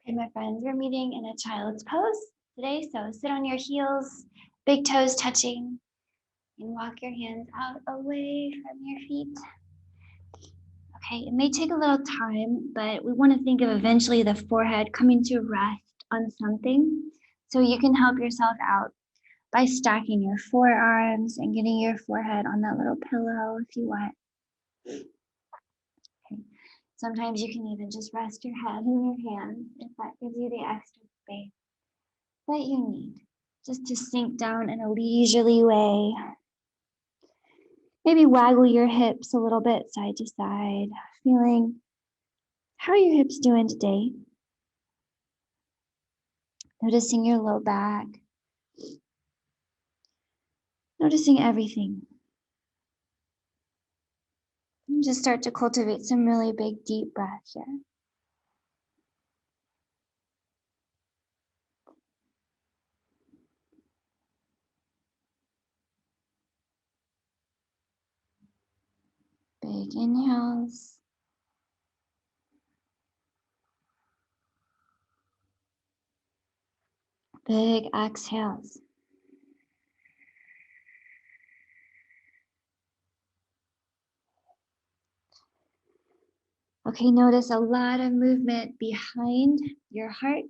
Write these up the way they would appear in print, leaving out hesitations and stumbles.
Okay, my friends, we're meeting in a child's pose today. So sit on your heels, big toes touching, and walk your hands out away from your feet. Okay, it may take a little time, but we want to think of eventually the forehead coming to rest on something. So you can help yourself out by stacking your forearms and getting your forehead on that little pillow if you want. Okay. Sometimes you can even just rest your head in your hands if that gives you the extra space that you need, just to sink down in a leisurely way. Maybe waggle your hips a little bit side to side, feeling how are your hips doing today? Noticing your low back, noticing everything. And just start to cultivate some really big, deep breath here. Big inhales. Big exhales. Okay, notice a lot of movement behind your heart.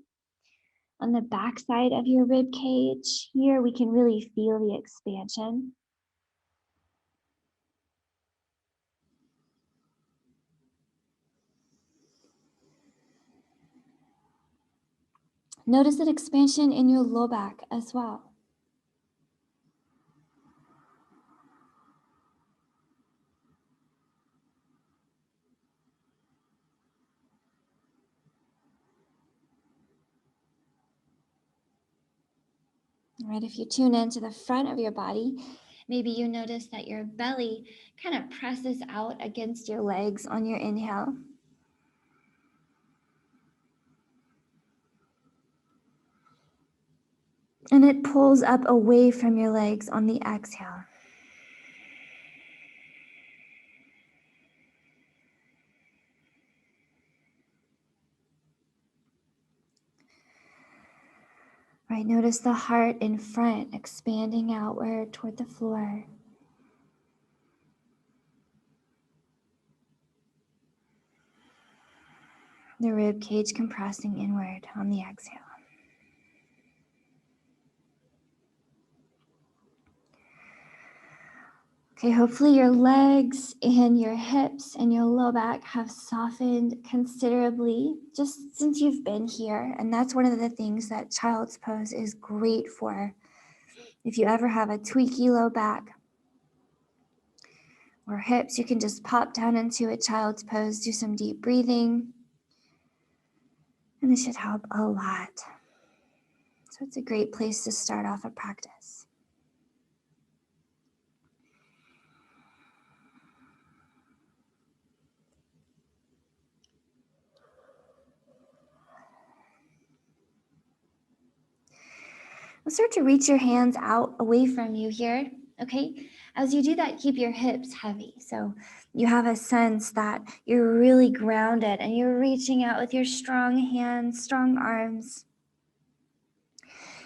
On the back side of your rib cage, here we can really feel the expansion. Notice that expansion in your low back as well. All right, if you tune into the front of your body, maybe you notice that your belly kind of presses out against your legs on your inhale. And it pulls up away from your legs on the exhale. Right, notice the heart in front expanding outward toward the floor. The rib cage compressing inward on the exhale. Okay, hopefully your legs and your hips and your low back have softened considerably just since you've been here. And that's one of the things that child's pose is great for. If you ever have a tweaky low back or hips, you can just pop down into a child's pose, do some deep breathing, and this should help a lot. So it's a great place to start off a practice. We'll start to reach your hands out away from you here, okay? As you do that, keep your hips heavy. So you have a sense that you're really grounded and you're reaching out with your strong hands, strong arms.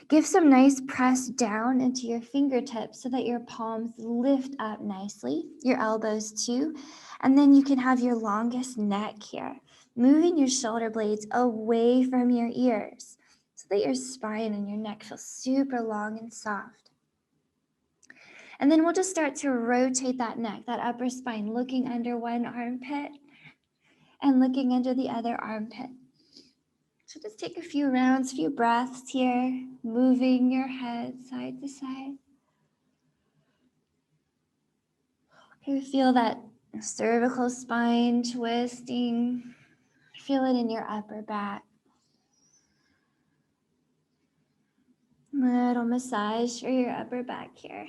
Give some nice press down into your fingertips so that your palms lift up nicely, your elbows too. And then you can have your longest neck here, moving your shoulder blades away from your ears so that your spine and your neck feel super long and soft. And then we'll just start to rotate that neck, that upper spine, looking under one armpit and looking under the other armpit. So just take a few rounds, few breaths here, moving your head side to side. Okay, feel that cervical spine twisting. Feel it in your upper back. Little massage for your upper back here.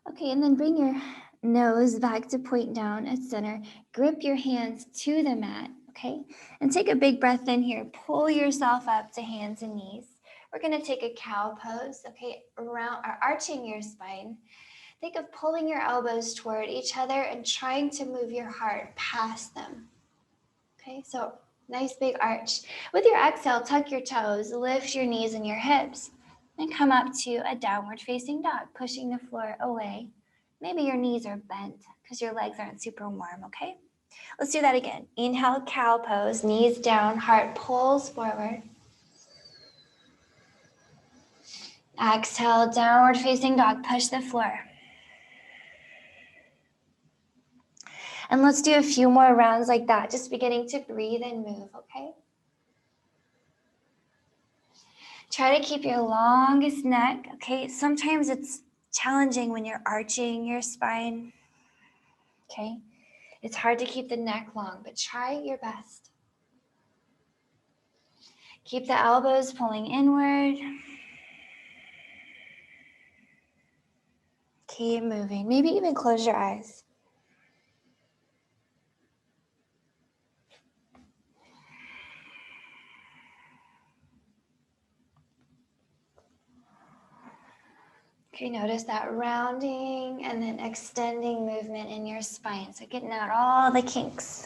Okay, and then bring your nose back to point down at center. Grip your hands to the mat, okay? And take a big breath in here. Pull yourself up to hands and knees. We're gonna take a cow pose, okay? Around or arching your spine. Think of pulling your elbows toward each other and trying to move your heart past them. Okay, so nice big arch. With your exhale, tuck your toes, lift your knees and your hips, and come up to a downward facing dog, pushing the floor away. Maybe your knees are bent because your legs aren't super warm, okay? Let's do that again. Inhale, cow pose, knees down, heart pulls forward. Exhale, downward facing dog, push the floor. And let's do a few more rounds like that, just beginning to breathe and move, okay? Try to keep your longest neck, okay? Sometimes it's challenging when you're arching your spine, okay? It's hard to keep the neck long, but try your best. Keep the elbows pulling inward. Keep moving. Maybe even close your eyes. Okay, notice that rounding and then extending movement in your spine. So getting out all the kinks.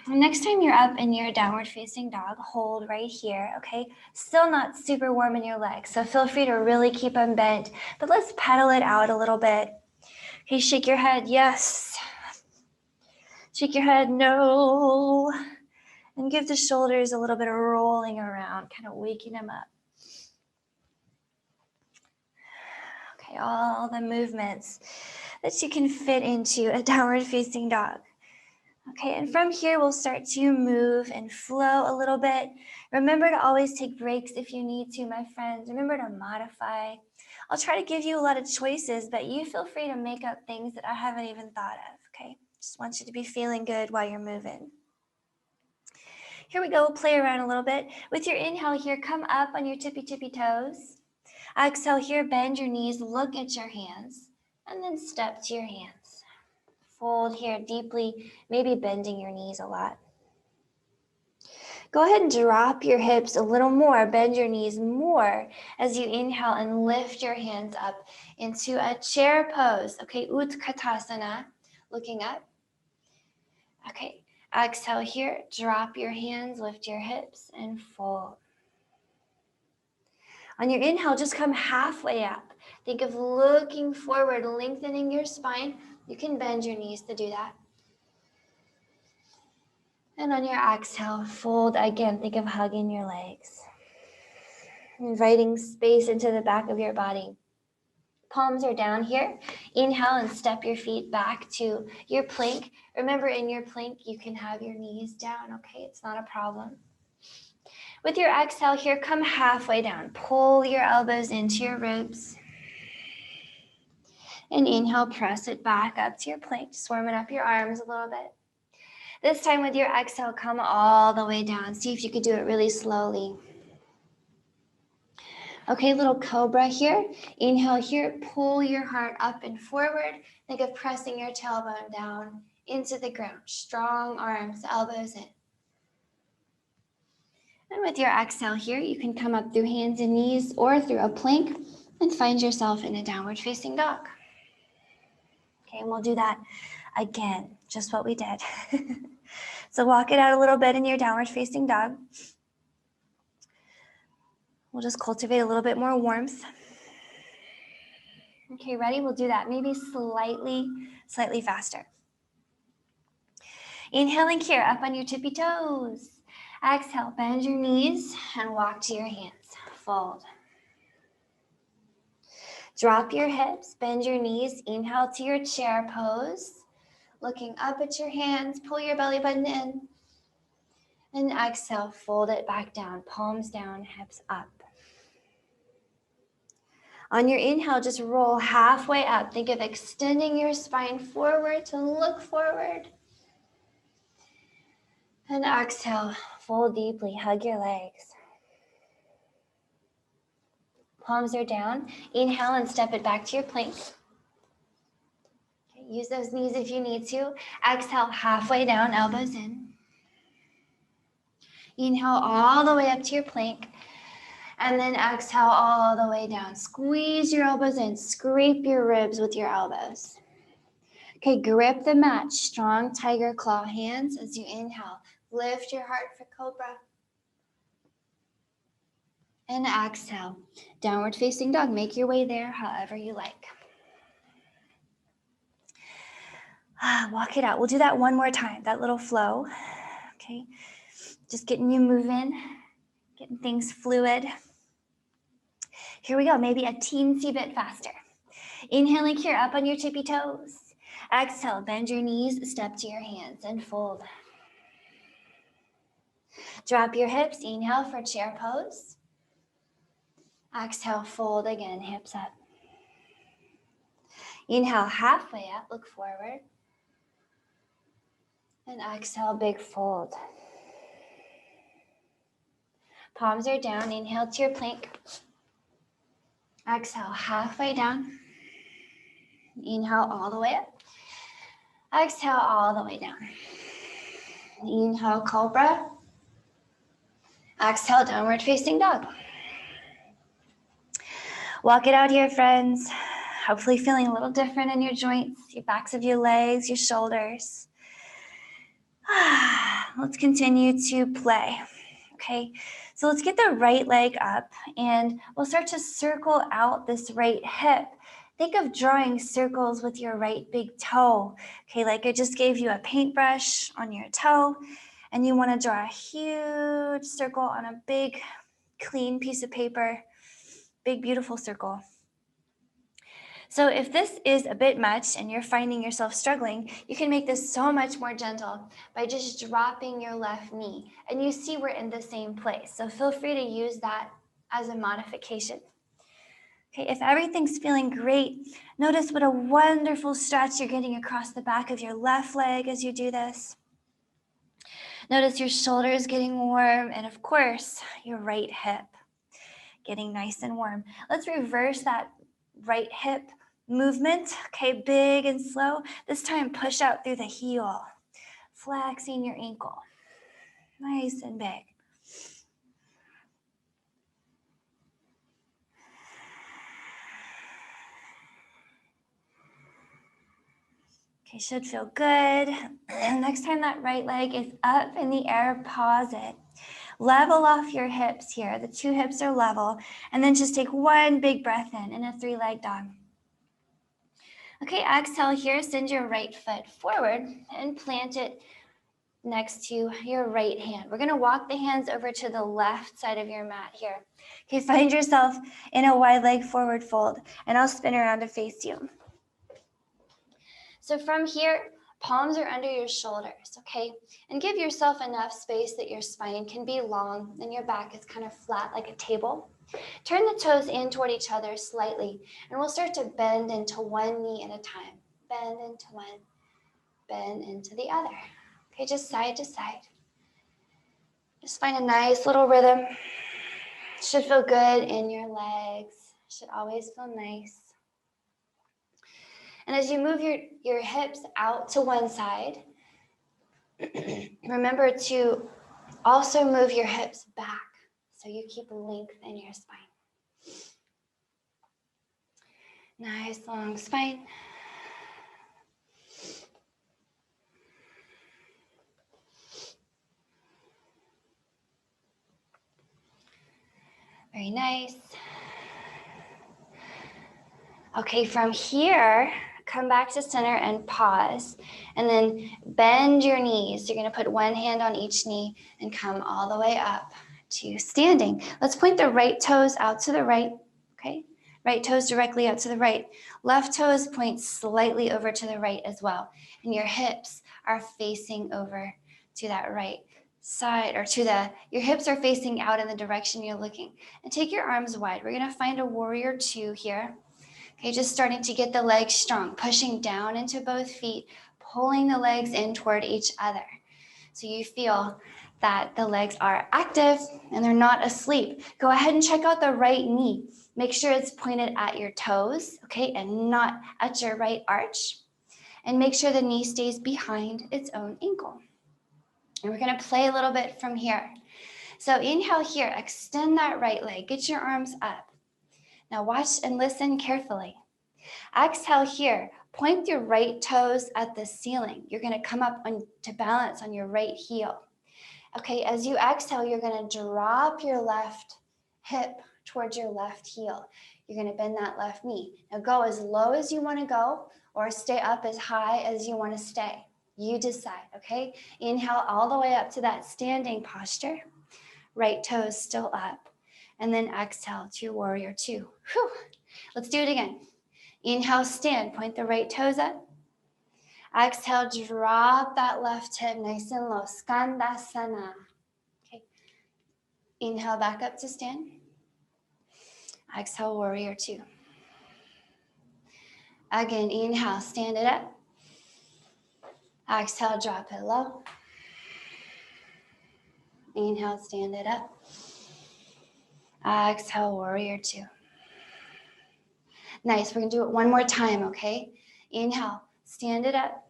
Next time you're up in your downward facing dog, hold right here, okay? Still not super warm in your legs, so feel free to really keep them bent, but let's pedal it out a little bit. Okay, shake your head, yes. Shake your head, no. And give the shoulders a little bit of rolling around, kind of waking them up. Okay, all the movements that you can fit into a downward facing dog. Okay, and from here, we'll start to move and flow a little bit. Remember to always take breaks if you need to, my friends. Remember to modify. I'll try to give you a lot of choices, but you feel free to make up things that I haven't even thought of, okay? Just want you to be feeling good while you're moving. Here we go, we'll play around a little bit. With your inhale here, come up on your tippy toes. Exhale here, bend your knees, look at your hands, and then step to your hands. Fold here deeply, maybe bending your knees a lot. Go ahead and drop your hips a little more, bend your knees more as you inhale and lift your hands up into a chair pose. Okay, Utkatasana, looking up. Okay, exhale here, drop your hands, lift your hips and fold. On your inhale, just come halfway up. Think of looking forward, lengthening your spine. You can bend your knees to do that. And on your exhale, fold again. Think of hugging your legs. Inviting space into the back of your body. Palms are down here. Inhale and step your feet back to your plank. Remember, in your plank, you can have your knees down, okay? It's not a problem. With your exhale here, come halfway down. Pull your elbows into your ribs. And inhale, press it back up to your plank. Just warming up your arms a little bit. This time with your exhale, come all the way down. See if you could do it really slowly. Okay, little cobra here. Inhale here, pull your heart up and forward. Think of pressing your tailbone down into the ground. Strong arms, elbows in. And with your exhale here, you can come up through hands and knees or through a plank and find yourself in a downward facing dog. Okay, and we'll do that again, just what we did. So walk it out a little bit in your downward facing dog. We'll just cultivate a little bit more warmth. Okay, ready? We'll do that maybe slightly faster. Inhaling here, up on your tippy toes. Exhale, bend your knees and walk to your hands. Fold. Drop your hips, bend your knees. Inhale to your chair pose. Looking up at your hands, pull your belly button in. And exhale, fold it back down, palms down, hips up. On your inhale, just roll halfway up. Think of extending your spine forward to look forward. And exhale, fold deeply, hug your legs. Palms are down. Inhale and step it back to your plank. Okay, use those knees if you need to. Exhale, halfway down, elbows in. Inhale all the way up to your plank. And then exhale all the way down. Squeeze your elbows in. Scrape your ribs with your elbows. Okay, grip the mat. Strong tiger claw hands as you inhale. Lift your heart for cobra. And exhale. Downward facing dog. Make your way there however you like. Walk it out. We'll do that one more time, that little flow. Okay, just getting you moving, getting things fluid. Here we go, maybe a teensy bit faster. Inhaling here, up on your tippy toes. Exhale, bend your knees, step to your hands and fold. Drop your hips, inhale for chair pose. Exhale, fold again, hips up. Inhale, halfway up, look forward. And exhale, big fold. Palms are down, inhale to your plank. Exhale, halfway down. Inhale all the way up. Exhale all the way down. Inhale, cobra. Exhale, downward facing dog. Walk it out here, friends. Hopefully feeling a little different in your joints, your backs of your legs, your shoulders. Let's continue to play. Okay, so let's get the right leg up and we'll start to circle out this right hip. Think of drawing circles with your right big toe. Okay, like I just gave you a paintbrush on your toe and you want to draw a huge circle on a big, clean piece of paper. Big, beautiful circle. So if this is a bit much and you're finding yourself struggling, you can make this so much more gentle by just dropping your left knee. And you see we're in the same place. So feel free to use that as a modification. Okay, if everything's feeling great, notice what a wonderful stretch you're getting across the back of your left leg as you do this. Notice your shoulders getting warm and of course, your right hip getting nice and warm. Let's reverse that right hip movement, okay, big and slow. This time, push out through the heel, flexing your ankle, nice and big. Okay, should feel good. And next time that right leg is up in the air, pause it. Level off your hips here. The two hips are level. And then just take one big breath in a three-leg dog. Okay, exhale here, send your right foot forward and plant it next to your right hand. We're gonna walk the hands over to the left side of your mat here. Okay, find yourself in a wide leg forward fold and I'll spin around to face you. So from here, palms are under your shoulders, okay? And give yourself enough space that your spine can be long and your back is kind of flat like a table. Turn the toes in toward each other slightly, and we'll start to bend into one knee at a time. Bend into one, bend into the other. Okay, just side to side. Just find a nice little rhythm. Should feel good in your legs. Should always feel nice. And as you move your hips out to one side, remember to also move your hips back so you keep length in your spine. Nice long spine. Very nice. Okay, from here, come back to center and pause. And then bend your knees. You're gonna put one hand on each knee and come all the way up to standing. Let's point the right toes out to the right, okay? Right toes directly out to the right. Left toes point slightly over to the right as well. And your hips are facing over to that right side, or your hips are facing out in the direction you're looking. And take your arms wide. We're gonna find a warrior two here. Okay, just starting to get the legs strong, pushing down into both feet, pulling the legs in toward each other. So you feel that the legs are active and they're not asleep. Go ahead and check out the right knee. Make sure it's pointed at your toes, okay, and not at your right arch. And make sure the knee stays behind its own ankle. And we're gonna play a little bit from here. So inhale here, extend that right leg, get your arms up. Now watch and listen carefully. Exhale here, point your right toes at the ceiling. You're gonna come up to balance on your right heel. Okay, as you exhale, you're gonna drop your left hip towards your left heel. You're gonna bend that left knee. Now go as low as you wanna go or stay up as high as you wanna stay. You decide, okay? Inhale all the way up to that standing posture. Right toes still up. And then exhale to warrior two. Whew. Let's do it again. Inhale, stand, point the right toes up. Exhale, drop that left hip nice and low, skandasana. Okay. Inhale back up to stand. Exhale, warrior two. Again, inhale, stand it up. Exhale, drop it low. Inhale, stand it up. Exhale, warrior two. Nice, we're gonna do it one more time, okay? Inhale, stand it up.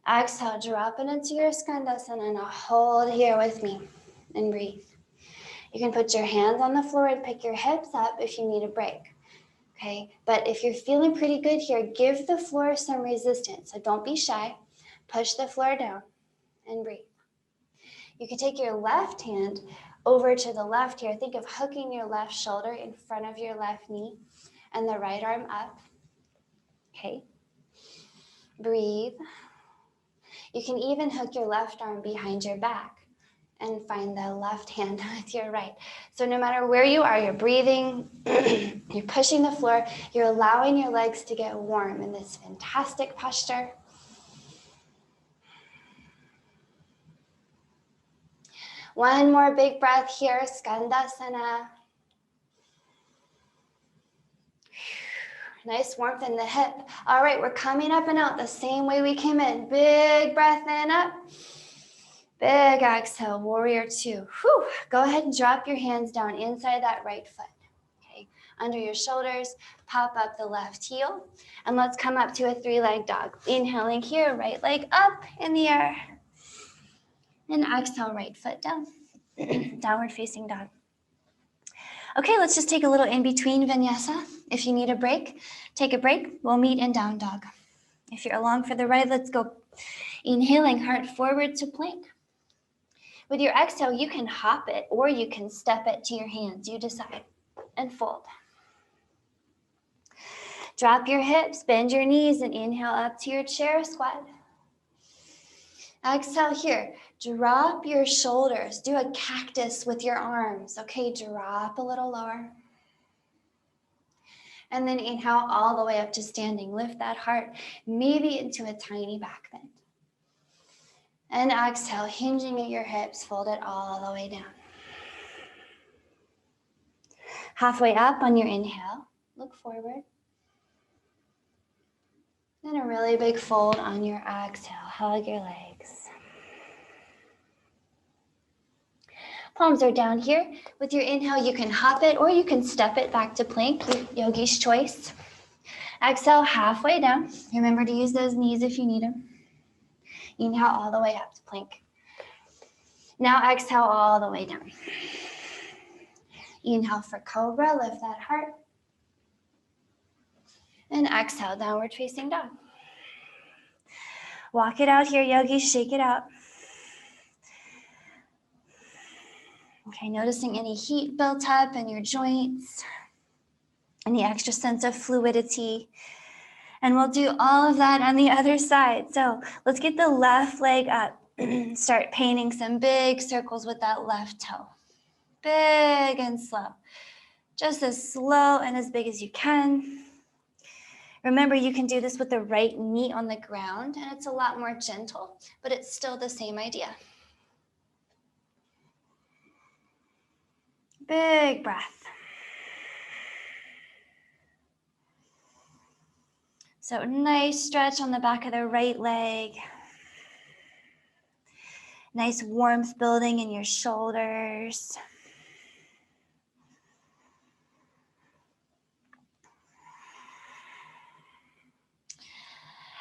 Exhale, drop it into your skandasana. Now hold here with me and breathe. You can put your hands on the floor and pick your hips up if you need a break, okay? But if you're feeling pretty good here, give the floor some resistance. So don't be shy. Push the floor down and breathe. You can take your left hand over to the left here. Think of hooking your left shoulder in front of your left knee and the right arm up, okay? Breathe. You can even hook your left arm behind your back and find the left hand with your right. So no matter where you are, you're breathing, you're pushing the floor, you're allowing your legs to get warm in this fantastic posture. One more big breath here, skandasana. Nice warmth in the hip. All right, we're coming up and out the same way we came in. Big breath in, up. Big exhale, warrior two. Whew. Go ahead and drop your hands down inside that right foot. Okay, under your shoulders, pop up the left heel. And let's come up to a three-legged dog. Inhaling here, right leg up in the air. And exhale, right foot down. Downward facing dog. Okay, let's just take a little in-between vinyasa. If you need a break, take a break. We'll meet in down dog. If you're along for the ride, let's go. Inhaling, heart forward to plank. With your exhale, you can hop it or you can step it to your hands. You decide. And fold. Drop your hips, bend your knees, and inhale up to your chair squat. Exhale here. Drop your shoulders. Do a cactus with your arms. Okay, drop a little lower. And then inhale all the way up to standing. Lift that heart, maybe into a tiny back bend. And exhale, hinging at your hips, fold it all the way down. Halfway up on your inhale, look forward. And a really big fold on your exhale. Hug your legs. Palms are down here. With your inhale, you can hop it or you can step it back to plank, yogi's choice. Exhale, halfway down. Remember to use those knees if you need them. Inhale all the way up to plank. Now exhale all the way down. Inhale for cobra, lift that heart. And exhale, downward facing dog. Walk it out here, yogis, shake it out. Okay, noticing any heat built up in your joints, any extra sense of fluidity. And we'll do all of that on the other side. So let's get the left leg up. Start painting some big circles with that left toe. Big and slow. Just as slow and as big as you can. Remember, you can do this with the right knee on the ground, and it's a lot more gentle, but it's still the same idea. Big breath. So nice stretch on the back of the right leg. Nice warmth building in your shoulders.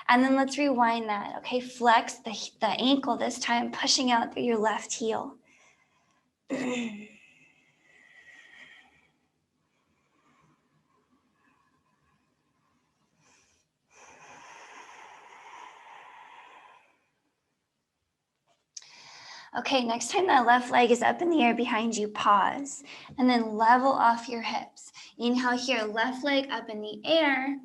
And then let's rewind that, okay? Flex the ankle this time, pushing out through your left heel. Okay, next time that left leg is up in the air behind you, pause, and then level off your hips. Inhale here, left leg up in the air,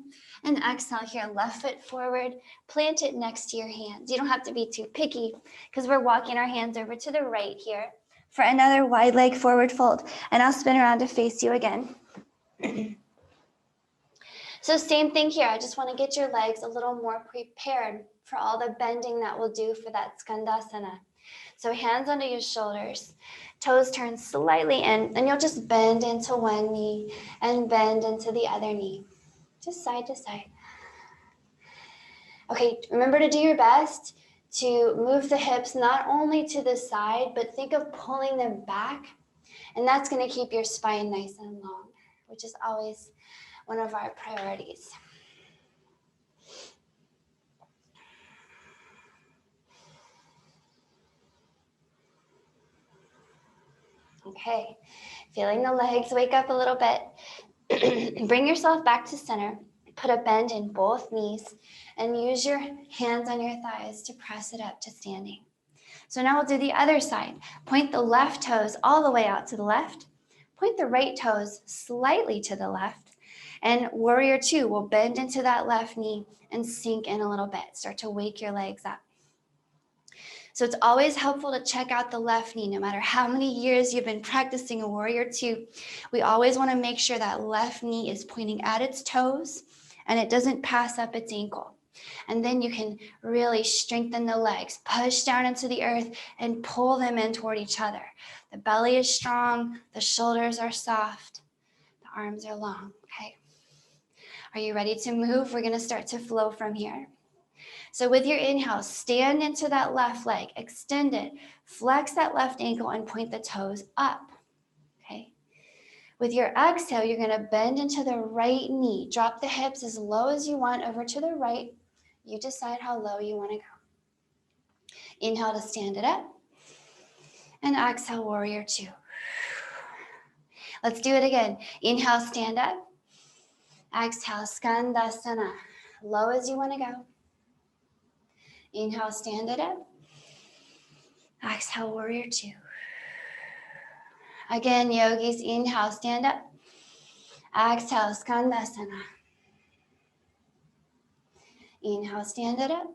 and exhale here, left foot forward, plant it next to your hands. You don't have to be too picky because we're walking our hands over to the right here for another wide leg forward fold, and I'll spin around to face you again. So same thing here. I just want to get your legs a little more prepared for all the bending that we'll do for that skandasana. So hands under your shoulders, toes turn slightly in, and you'll just bend into one knee and bend into the other knee, just side to side. Okay, remember to do your best to move the hips not only to the side, but think of pulling them back, and that's going to keep your spine nice and long, which is always one of our priorities. Okay, feeling the legs wake up a little bit. Bring yourself back to center. Put a bend in both knees and use your hands on your thighs to press it up to standing. So now we'll do the other side. Point the left toes all the way out to the left. Point the right toes slightly to the left. And warrior two will bend into that left knee and sink in a little bit. Start to wake your legs up. So it's always helpful to check out the left knee. No matter how many years you've been practicing a warrior two, we always want to make sure that left knee is pointing at its toes and it doesn't pass up its ankle. And then you can really strengthen the legs, push down into the earth and pull them in toward each other. The belly is strong, the shoulders are soft, the arms are long, okay? Are you ready to move? We're going to start to flow from here. So with your inhale, stand into that left leg, extend it, flex that left ankle and point the toes up, okay? With your exhale, you're gonna bend into the right knee. Drop the hips as low as you want over to the right. You decide how low you wanna go. Inhale to stand it up, and exhale, warrior two. Let's do it again. Inhale, stand up. Exhale, skandasana. Low as you wanna go. Inhale, stand it up. Exhale, warrior two. Again, yogis, inhale, stand up. Exhale, skandasana. Inhale, stand it up.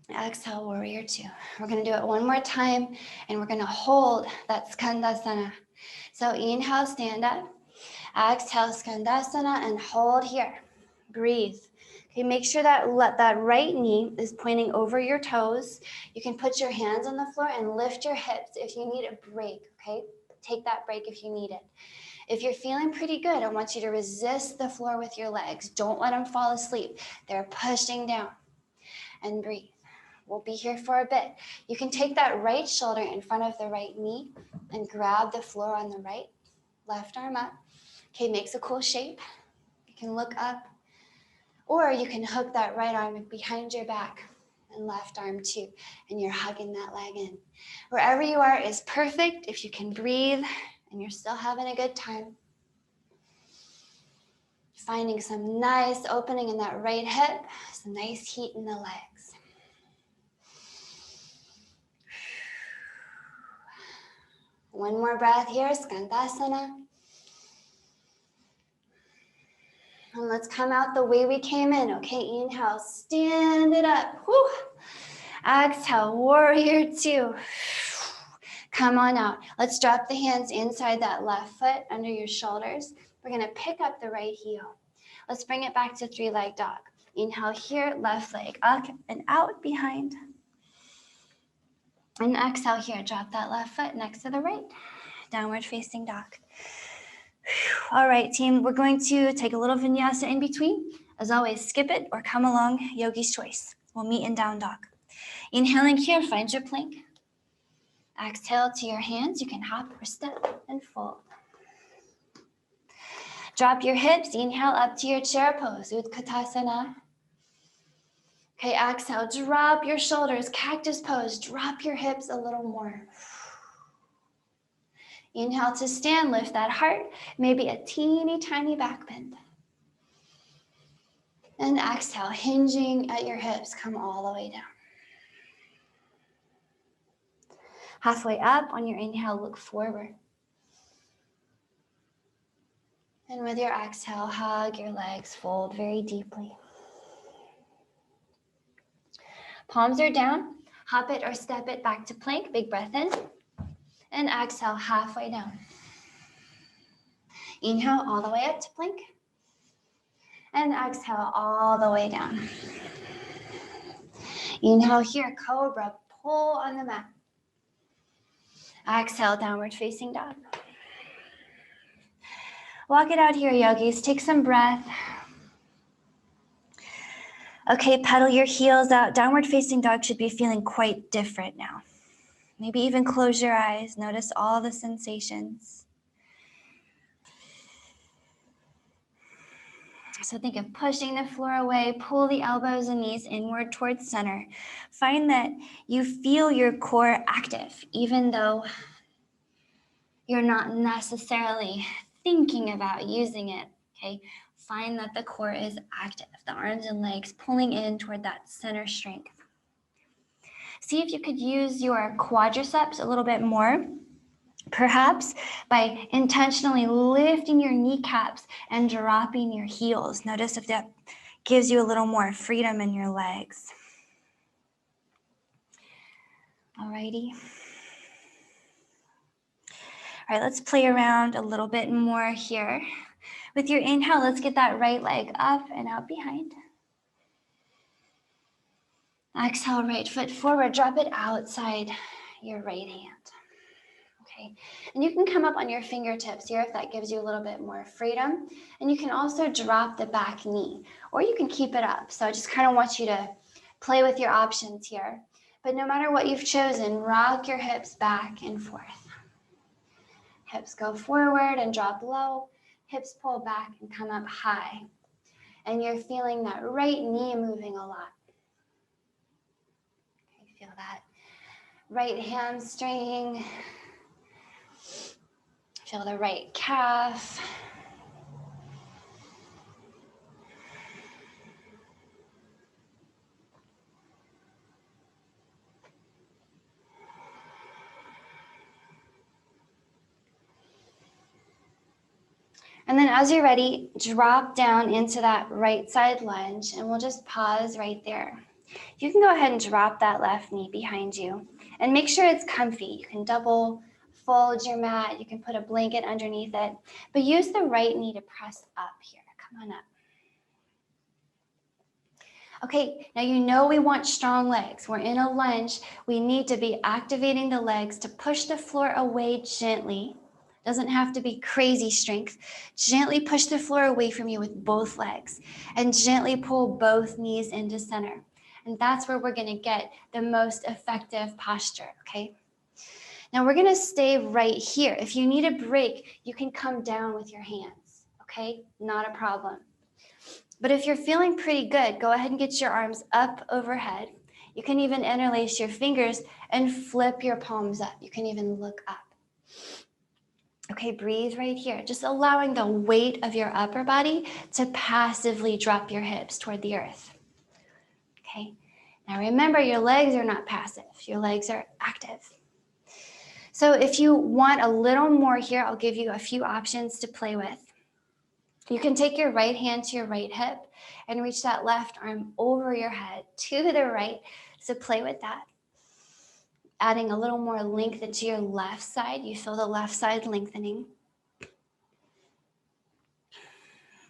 Exhale, warrior two. We're going to do it one more time, and we're going to hold that skandasana. So inhale, stand up. Exhale, skandasana, and hold here. Breathe. Okay, make sure that that right knee is pointing over your toes. You can put your hands on the floor and lift your hips if you need a break, okay? Take that break if you need it. If you're feeling pretty good, I want you to resist the floor with your legs. Don't let them fall asleep. They're pushing down. And breathe. We'll be here for a bit. You can take that right shoulder in front of the right knee and grab the floor on the right. Left arm up. Okay, makes a cool shape. You can look up. Or you can hook that right arm behind your back and left arm too. And you're hugging that leg in. Wherever you are is perfect if you can breathe and you're still having a good time. Finding some nice opening in that right hip, some nice heat in the legs. One more breath here, skandasana. And let's come out the way we came in, okay? Inhale, stand it up. Whew. Exhale, warrior two. Come on out. Let's drop the hands inside that left foot under your shoulders. We're gonna pick up the right heel. Let's bring it back to three-leg dog. Inhale here, left leg up and out behind. And exhale here, drop that left foot next to the right. Downward facing dog. All right, team, we're going to take a little vinyasa in between. As always, skip it or come along, yogi's choice. We'll meet in down dog. Inhaling here, find your plank. Exhale to your hands. You can hop or step and fold. Drop your hips. Inhale up to your chair pose, Utkatasana. Okay, exhale, drop your shoulders, cactus pose. Drop your hips a little more. Inhale to stand, lift that heart, maybe a teeny tiny back bend. And exhale, hinging at your hips, come all the way down. Halfway up, on your inhale, look forward. And with your exhale, hug your legs, fold very deeply. Palms are down, hop it or step it back to plank, big breath in. And exhale, halfway down. Inhale all the way up to plank. And exhale all the way down. Inhale here, cobra, pull on the mat. Exhale, downward facing dog. Walk it out here, yogis. Take some breath. Okay, pedal your heels out. Downward facing dog should be feeling quite different now. Maybe even close your eyes. Notice all the sensations. So think of pushing the floor away, pull the elbows and knees inward towards center. Find that you feel your core active, even though you're not necessarily thinking about using it, okay? Find that the core is active, the arms and legs pulling in toward that center strength. See if you could use your quadriceps a little bit more, perhaps by intentionally lifting your kneecaps and dropping your heels. Notice if that gives you a little more freedom in your legs. Alrighty. All right, let's play around a little bit more here. With your inhale, let's get that right leg up and out behind. Exhale, right foot forward, drop it outside your right hand. Okay, and you can come up on your fingertips here if that gives you a little bit more freedom. And you can also drop the back knee, or you can keep it up. So I just kind of want you to play with your options here. But no matter what you've chosen, rock your hips back and forth. Hips go forward and drop low. Hips pull back and come up high. And you're feeling that right knee moving a lot. Okay, feel that right hamstring. Feel the right calf. And then as you're ready, drop down into that right side lunge, and we'll just pause right there. You can go ahead and drop that left knee behind you and make sure it's comfy. You can double fold your mat. You can put a blanket underneath it, but use the right knee to press up here. Come on up. Okay, now you know we want strong legs. We're in a lunge. We need to be activating the legs to push the floor away gently. Doesn't have to be crazy strength. Gently push the floor away from you with both legs and gently pull both knees into center. And that's where we're going to get the most effective posture, okay? Now we're going to stay right here. If you need a break, you can come down with your hands, okay? Not a problem. But if you're feeling pretty good, go ahead and get your arms up overhead. You can even interlace your fingers and flip your palms up. You can even look up. Okay, breathe right here. Just allowing the weight of your upper body to passively drop your hips toward the earth. Okay, now remember your legs are not passive. Your legs are active. So if you want a little more here, I'll give you a few options to play with. You can take your right hand to your right hip and reach that left arm over your head to the right. So play with that. Adding a little more length to your left side. You feel the left side lengthening.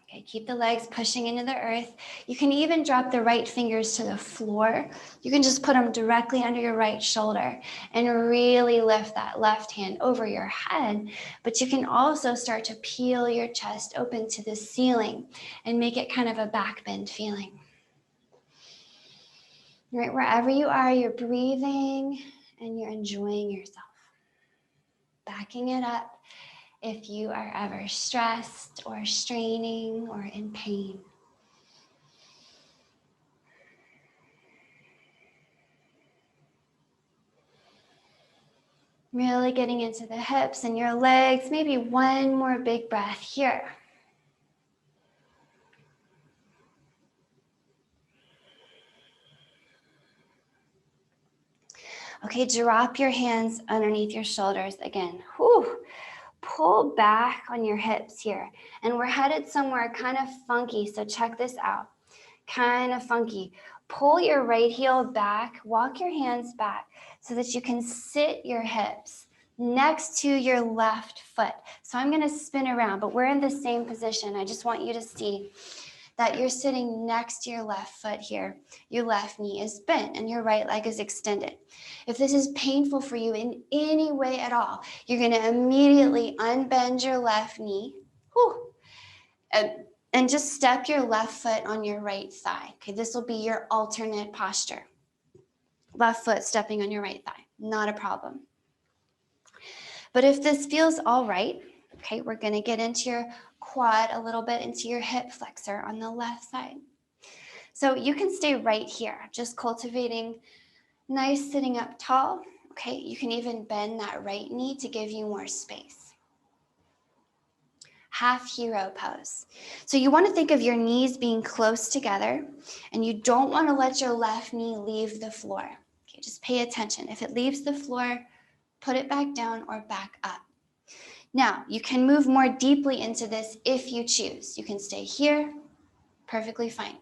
Okay, keep the legs pushing into the earth. You can even drop the right fingers to the floor. You can just put them directly under your right shoulder and really lift that left hand over your head. But you can also start to peel your chest open to the ceiling and make it kind of a back bend feeling. Right, wherever you are, you're breathing and you're enjoying yourself. Backing it up if you are ever stressed or straining or in pain. Really getting into the hips and your legs. Maybe one more big breath here. Okay, drop your hands underneath your shoulders again. Whew. Pull back on your hips here. And we're headed somewhere kind of funky, so check this out. Kind of funky. Pull your right heel back, walk your hands back so that you can sit your hips next to your left foot. So I'm gonna spin around, but we're in the same position. I just want you to see that you're sitting next to your left foot here. Your left knee is bent and your right leg is extended. If this is painful for you in any way at all, you're gonna immediately unbend your left knee. Whew, and just step your left foot on your right thigh. Okay, this will be your alternate posture. Left foot stepping on your right thigh, not a problem. But if this feels all right, okay, we're gonna get into your quad a little bit, into your hip flexor on the left side. So you can stay right here, just cultivating nice sitting up tall. Okay, you can even bend that right knee to give you more space. Half hero pose. So you want to think of your knees being close together and you don't want to let your left knee leave the floor. Okay, just pay attention. If it leaves the floor, put it back down or back up. Now, you can move more deeply into this if you choose. You can stay here, perfectly fine.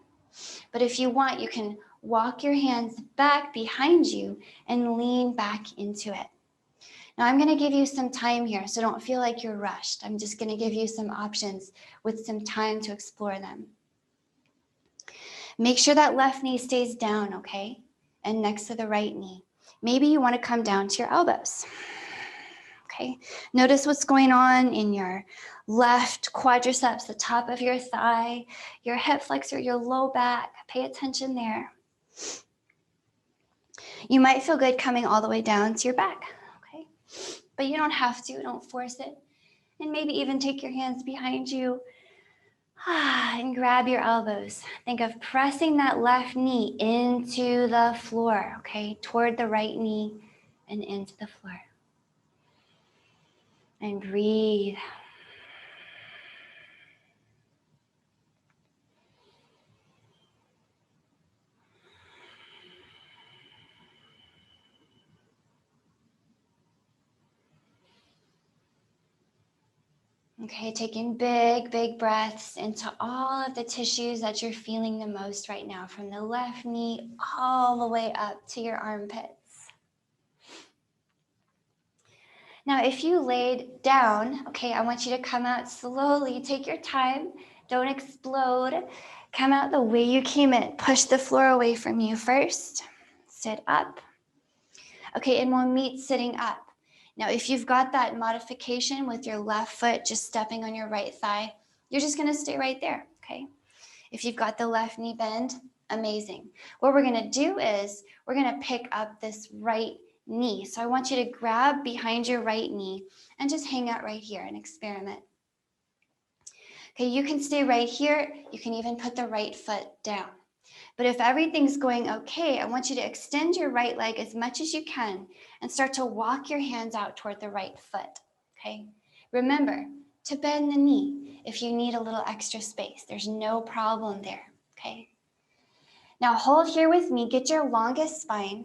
But if you want, you can walk your hands back behind you and lean back into it. Now I'm going to give you some time here, so don't feel like you're rushed. I'm just going to give you some options with some time to explore them. Make sure that left knee stays down, okay? And next to the right knee. Maybe you want to come down to your elbows. Okay, notice what's going on in your left quadriceps, the top of your thigh, your hip flexor, your low back. Pay attention there. You might feel good coming all the way down to your back, okay? But you don't have to, don't force it. And maybe even take your hands behind you and grab your elbows. Think of pressing that left knee into the floor, okay? Toward the right knee and into the floor. And breathe. Okay, taking big, big breaths into all of the tissues that you're feeling the most right now, from the left knee all the way up to your armpits. Now, if you laid down, okay, I want you to come out slowly. Take your time. Don't explode. Come out the way you came in. Push the floor away from you first. Sit up. Okay, and we'll meet sitting up. Now, if you've got that modification with your left foot just stepping on your right thigh, you're just gonna stay right there, okay? If you've got the left knee bend, amazing. What we're gonna do is we're gonna pick up this right knee. So I want you to grab behind your right knee and just hang out right here and experiment. Okay, you can stay right here. You can even put the right foot down. But if everything's going okay, I want you to extend your right leg as much as you can and start to walk your hands out toward the right foot, okay? Remember to bend the knee if you need a little extra space. There's no problem there, okay? Now hold here with me, get your longest spine,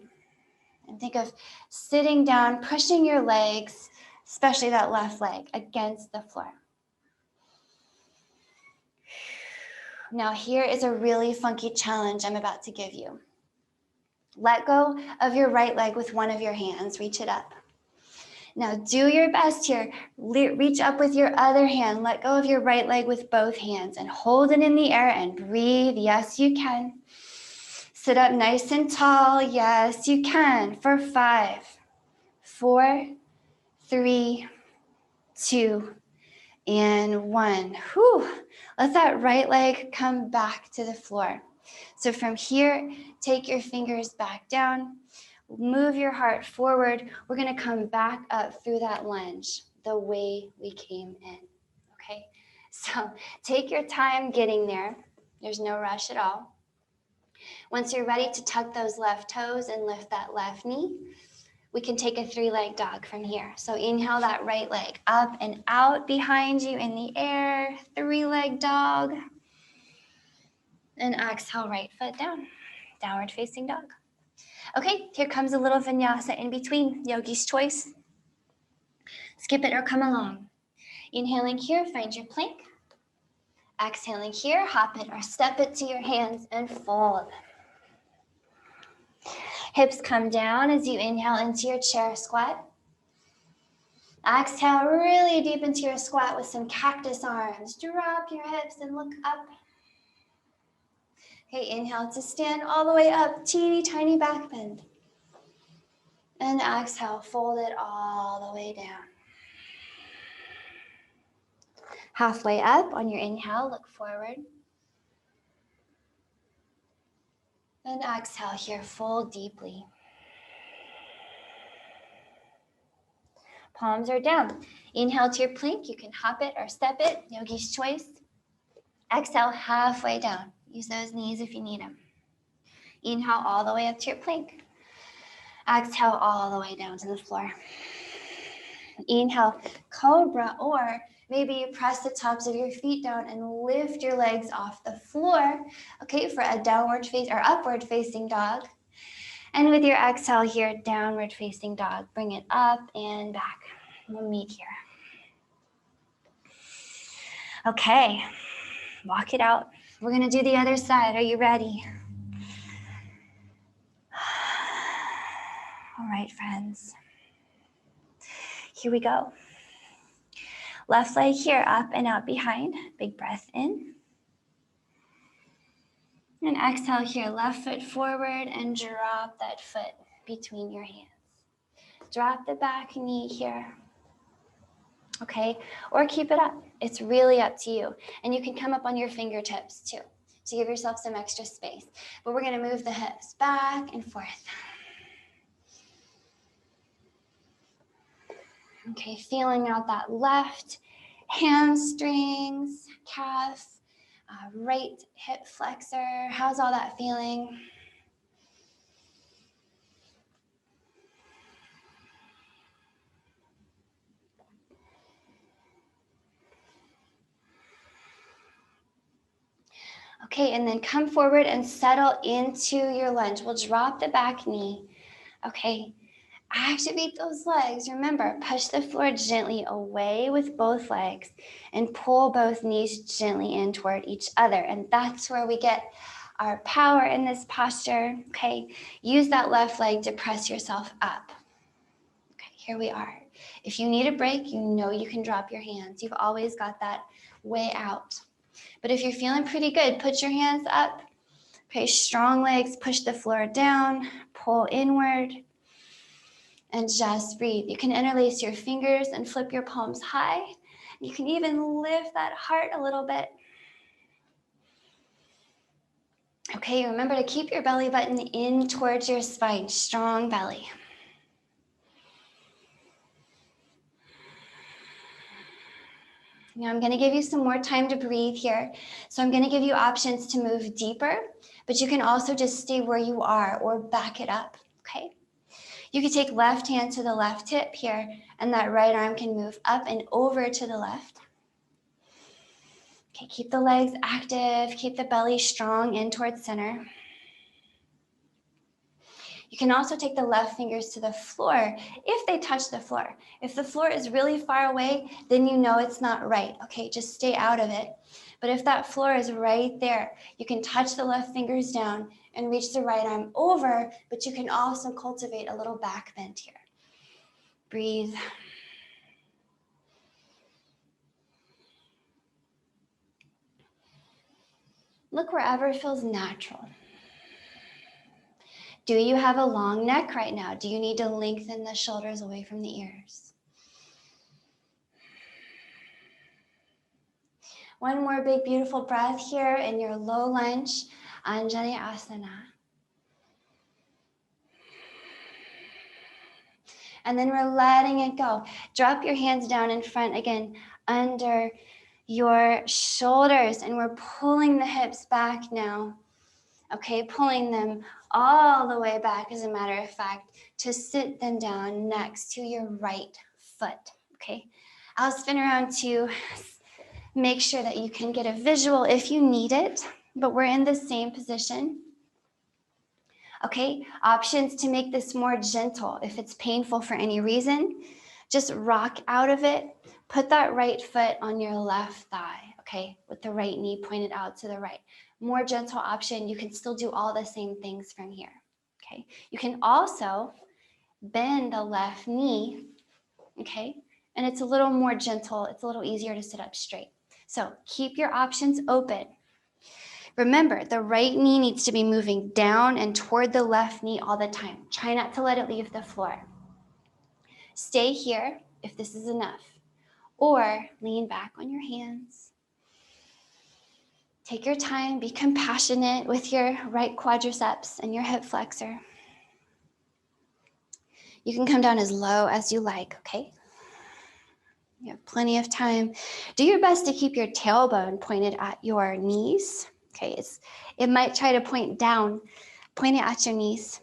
and think of sitting down, pushing your legs, especially that left leg, against the floor. Now here is a really funky challenge I'm about to give you. Let go of your right leg with one of your hands, reach it up. Now do your best here, reach up with your other hand, let go of your right leg with both hands and hold it in the air and breathe, yes you can. Sit up nice and tall, yes you can, for 5, 4, 3, 2, and 1. Whew. Let that right leg come back to the floor. So from here, take your fingers back down, move your heart forward. We're gonna come back up through that lunge the way we came in, okay? So take your time getting there. There's no rush at all. Once you're ready to tuck those left toes and lift that left knee, we can take a 3-leg dog from here. So inhale that right leg up and out behind you in the air, 3-leg dog. And exhale, right foot down, downward facing dog. Okay, here comes a little vinyasa in between, yogi's choice. Skip it or come along. Inhaling here, find your plank. Exhaling here, hop it or step it to your hands and fold. Hips come down as you inhale into your chair squat. Exhale really deep into your squat with some cactus arms. Drop your hips and look up. Okay, inhale to stand all the way up, teeny tiny back bend. And exhale, fold it all the way down. Halfway up on your inhale, look forward. And exhale here, fold deeply. Palms are down. Inhale to your plank. You can hop it or step it, yogi's choice. Exhale, halfway down. Use those knees if you need them. Inhale all the way up to your plank. Exhale all the way down to the floor. Inhale, cobra, or maybe you press the tops of your feet down and lift your legs off the floor, okay, for a downward face or upward facing dog. And with your exhale here, downward facing dog, bring it up and back. We'll meet here. Okay, walk it out. We're gonna do the other side. Are you ready? All right, friends. Here we go. Left leg here, up and out behind. Big breath in. And exhale here, left foot forward and drop that foot between your hands. Drop the back knee here. Okay, or keep it up. It's really up to you. And you can come up on your fingertips too, to give yourself some extra space. But we're gonna move the hips back and forth. Okay, feeling out that left hamstrings, calf, right hip flexor. How's all that feeling? Okay, and then come forward and settle into your lunge. We'll drop the back knee. Okay, activate those legs. Remember, push the floor gently away with both legs and pull both knees gently in toward each other. And that's where we get our power in this posture. Okay, use that left leg to press yourself up. Okay, here we are. If you need a break, you know you can drop your hands. You've always got that way out. But if you're feeling pretty good, put your hands up. Okay, strong legs, push the floor down, pull inward, and just breathe. You can interlace your fingers and flip your palms high. You can even lift that heart a little bit. Okay, remember to keep your belly button in towards your spine, strong belly. Now I'm going to give you some more time to breathe here. So I'm going to give you options to move deeper, but you can also just stay where you are or back it up, okay? You can take left hand to the left hip here, and that right arm can move up and over to the left. Okay, keep the legs active, keep the belly strong in towards center. You can also take the left fingers to the floor if they touch the floor. If the floor is really far away, then you know it's not right. Okay, just stay out of it. But if that floor is right there, you can touch the left fingers down and reach the right arm over, but you can also cultivate a little back bend here. Breathe. Look wherever feels natural. Do you have a long neck right now? Do you need to lengthen the shoulders away from the ears? One more big, beautiful breath here in your low lunge. Anjali-asana. And then we're letting it go. Drop your hands down in front again, under your shoulders, and we're pulling the hips back now. Okay, pulling them all the way back, as a matter of fact, to sit them down next to your right foot. Okay, I'll spin around to make sure that you can get a visual if you need it, but we're in the same position. Okay, options to make this more gentle. If it's painful for any reason, just rock out of it. Put that right foot on your left thigh, okay, with the right knee pointed out to the right. More gentle option, you can still do all the same things from here, okay? You can also bend the left knee, okay? And it's a little more gentle, it's a little easier to sit up straight. So keep your options open. Remember, the right knee needs to be moving down and toward the left knee all the time. Try not to let it leave the floor. Stay here if this is enough, or lean back on your hands. Take your time, be compassionate with your right quadriceps and your hip flexor. You can come down as low as you like, okay? You have plenty of time. Do your best to keep your tailbone pointed at your knees. Okay, it might try to point down. Point it at your knees.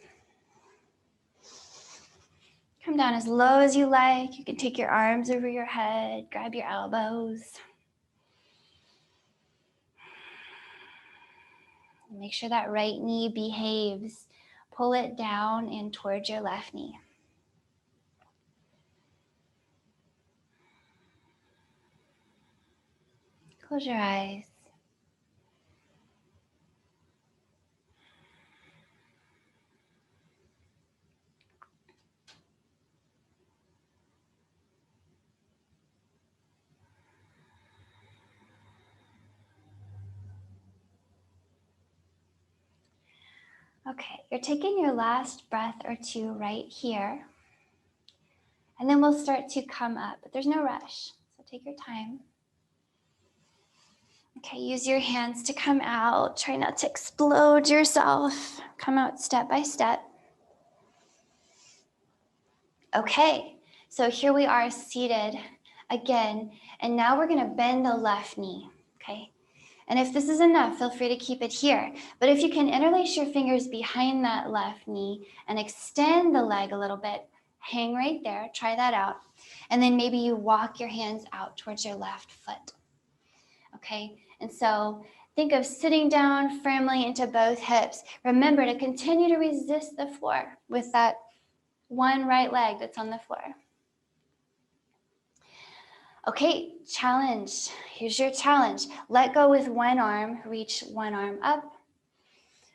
Come down as low as you like. You can take your arms over your head, grab your elbows. Make sure that right knee behaves. Pull it down and towards your left knee. Close your eyes. Okay, you're taking your last breath or two right here. And then we'll start to come up, but there's no rush. So take your time. Okay, use your hands to come out. Try not to explode yourself. Come out step by step. Okay, so here we are seated again. And now we're gonna bend the left knee, okay? And if this is enough, feel free to keep it here. But if you can interlace your fingers behind that left knee and extend the leg a little bit, hang right there, try that out. And then maybe you walk your hands out towards your left foot, okay? And so think of sitting down firmly into both hips. Remember to continue to resist the floor with that one right leg that's on the floor. Okay, challenge. Here's your challenge. Let go with one arm, reach one arm up.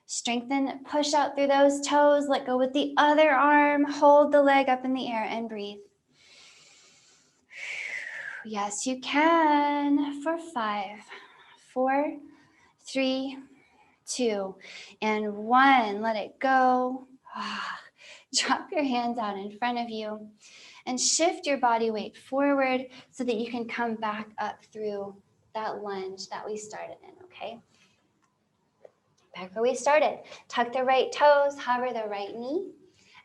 Strengthen, push out through those toes. Let go with the other arm. Hold the leg up in the air and breathe. Yes, you can. For 5, 4, 3, 2, and 1. Let it go. Drop your hands out in front of you and shift your body weight forward so that you can come back up through that lunge that we started in, okay? Back where we started. Tuck the right toes, hover the right knee,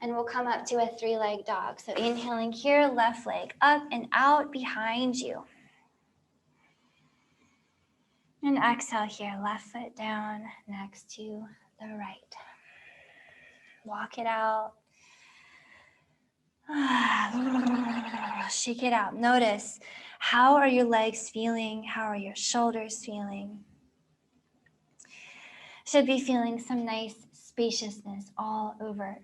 and we'll come up to a 3-leg dog. So inhaling here, left leg up and out behind you. And exhale here, left foot down next to the right. Walk it out. Shake it out. Notice, how are your legs feeling? How are your shoulders feeling? Should be feeling some nice spaciousness all over.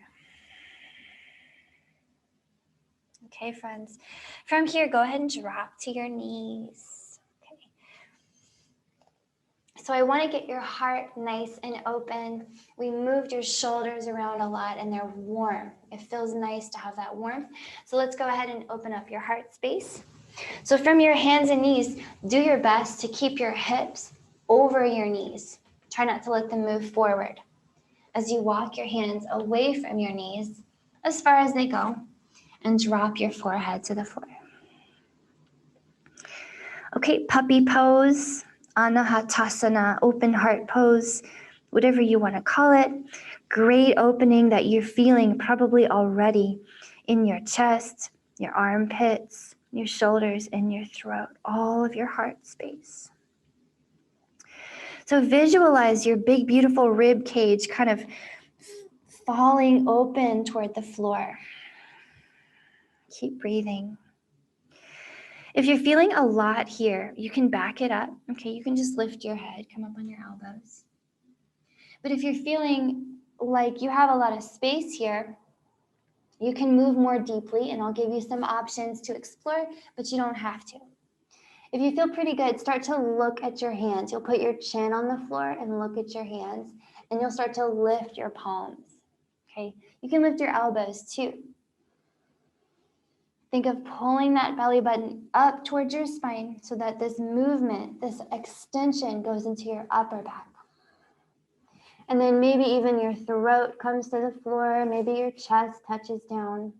Okay, friends. From here, go ahead and drop to your knees. Okay. So I want to get your heart nice and open. We moved your shoulders around a lot and they're warm. It feels nice to have that warmth. So let's go ahead and open up your heart space. So from your hands and knees, do your best to keep your hips over your knees. Try not to let them move forward. As you walk your hands away from your knees, as far as they go, and drop your forehead to the floor. Okay, puppy pose, Anahatasana, open heart pose. whatever you want to call it. Great opening that you're feeling probably already in your chest, your armpits, your shoulders, and your throat, all of your heart space. So visualize your big, beautiful rib cage kind of falling open toward the floor. Keep breathing. If you're feeling a lot here, you can back it up. Okay, you can just lift your head, come up on your elbows. But if you're feeling like you have a lot of space here, you can move more deeply, and I'll give you some options to explore, but you don't have to. If you feel pretty good, start to look at your hands. You'll put your chin on the floor and look at your hands, and you'll start to lift your palms. Okay, you can lift your elbows too. Think of pulling that belly button up towards your spine so that this movement, this extension goes into your upper back. And then maybe even your throat comes to the floor, maybe your chest touches down.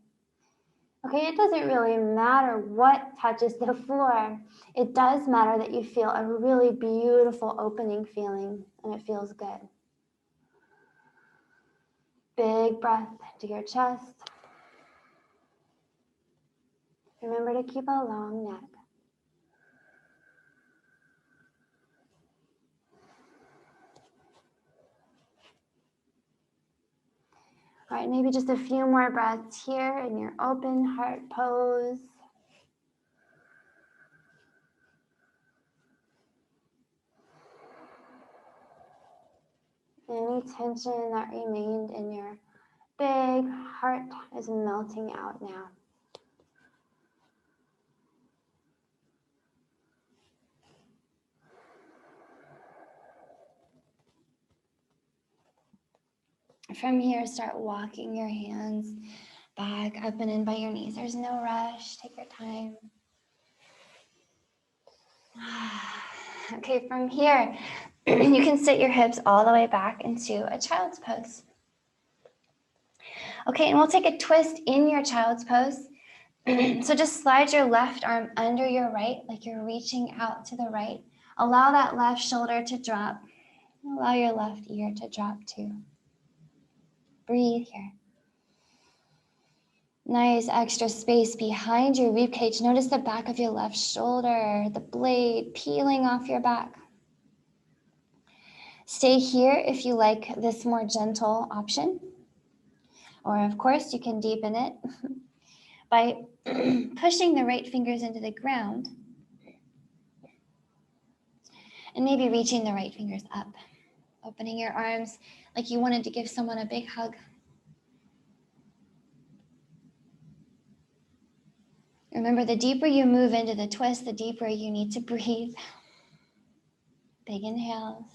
Okay, it doesn't really matter what touches the floor. It does matter that you feel a really beautiful opening feeling, and it feels good. Big breath into your chest. Remember to keep a long neck. All right, maybe just a few more breaths here in your open heart pose. Any tension that remained in your big heart is melting out now. From here, start walking your hands back up and in by your knees. There's no rush. Take your time. Okay, from here, you can sit your hips all the way back into a child's pose. Okay, and we'll take a twist in your child's pose. So just slide your left arm under your right, like you're reaching out to the right. Allow that left shoulder to drop. Allow your left ear to drop too. Breathe here. Nice extra space behind your ribcage. Notice the back of your left shoulder, the blade peeling off your back. Stay here if you like this more gentle option. Or of course, you can deepen it by pushing the right fingers into the ground and maybe reaching the right fingers up. Opening your arms like you wanted to give someone a big hug. Remember, the deeper you move into the twist, the deeper you need to breathe. Big inhales.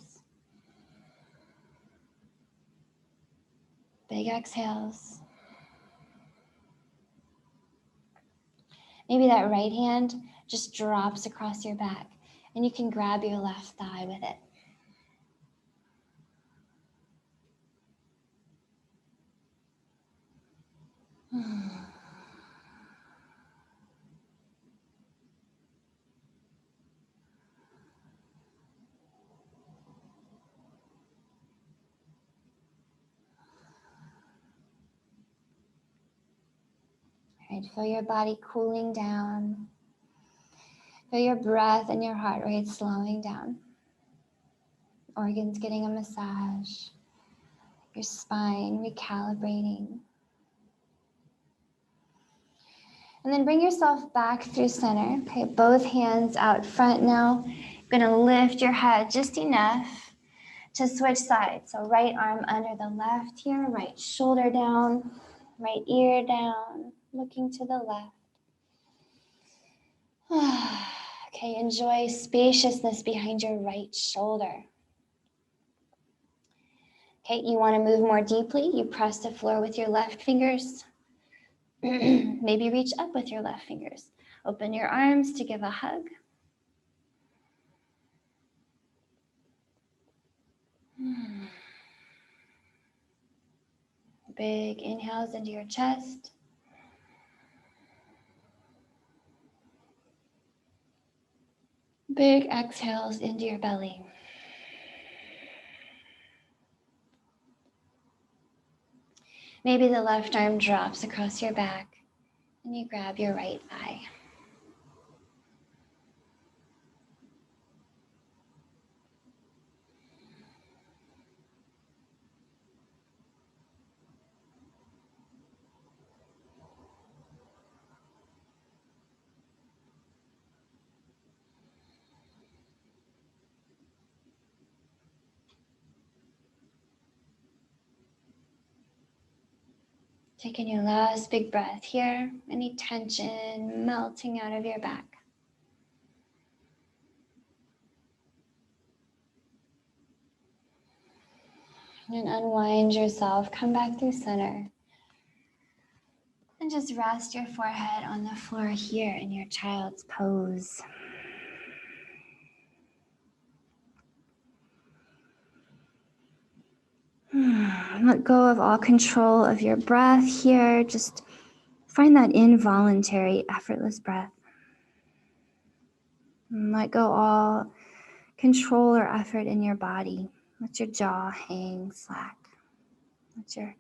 Big exhales. Maybe that right hand just drops across your back and you can grab your left thigh with it. All right, feel your body cooling down. Feel your breath and your heart rate slowing down. Organs getting a massage. Your spine recalibrating. And then bring yourself back through center. Okay, both hands out front now. You're gonna lift your head just enough to switch sides. So right arm under the left here, right shoulder down, right ear down, looking to the left. Okay, enjoy spaciousness behind your right shoulder. Okay, you want to move more deeply. You press the floor with your left fingers. Maybe reach up with your left fingers. Open your arms to give a hug. Big inhales into your chest. Big exhales into your belly. Maybe the left arm drops across your back and you grab your right thigh. Taking your last big breath here, any tension melting out of your back. And unwind yourself, come back through center. And just rest your forehead on the floor here in your child's pose. Let go of all control of your breath here. Just find that involuntary, effortless breath. And let go all control or effort in your body. Let your jaw hang slack. Let your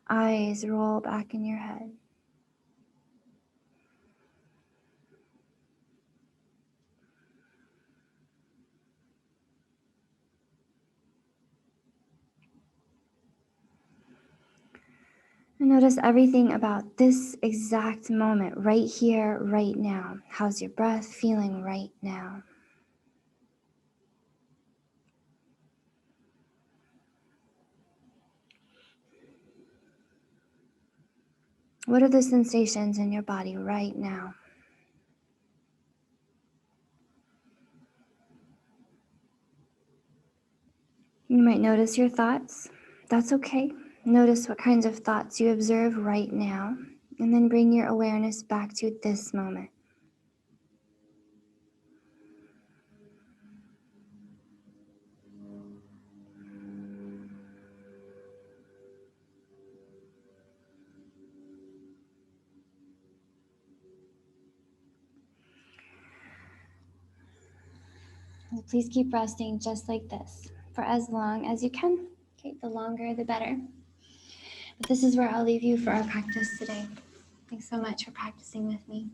eyes roll back in your head. And notice everything about this exact moment, right here, right now. How's your breath feeling right now? What are the sensations in your body right now? You might notice your thoughts. That's okay. Notice what kinds of thoughts you observe right now, and then bring your awareness back to this moment. And please keep resting just like this for as long as you can. Okay, the longer the better. But this is where I'll leave you for our practice today. Thanks so much for practicing with me.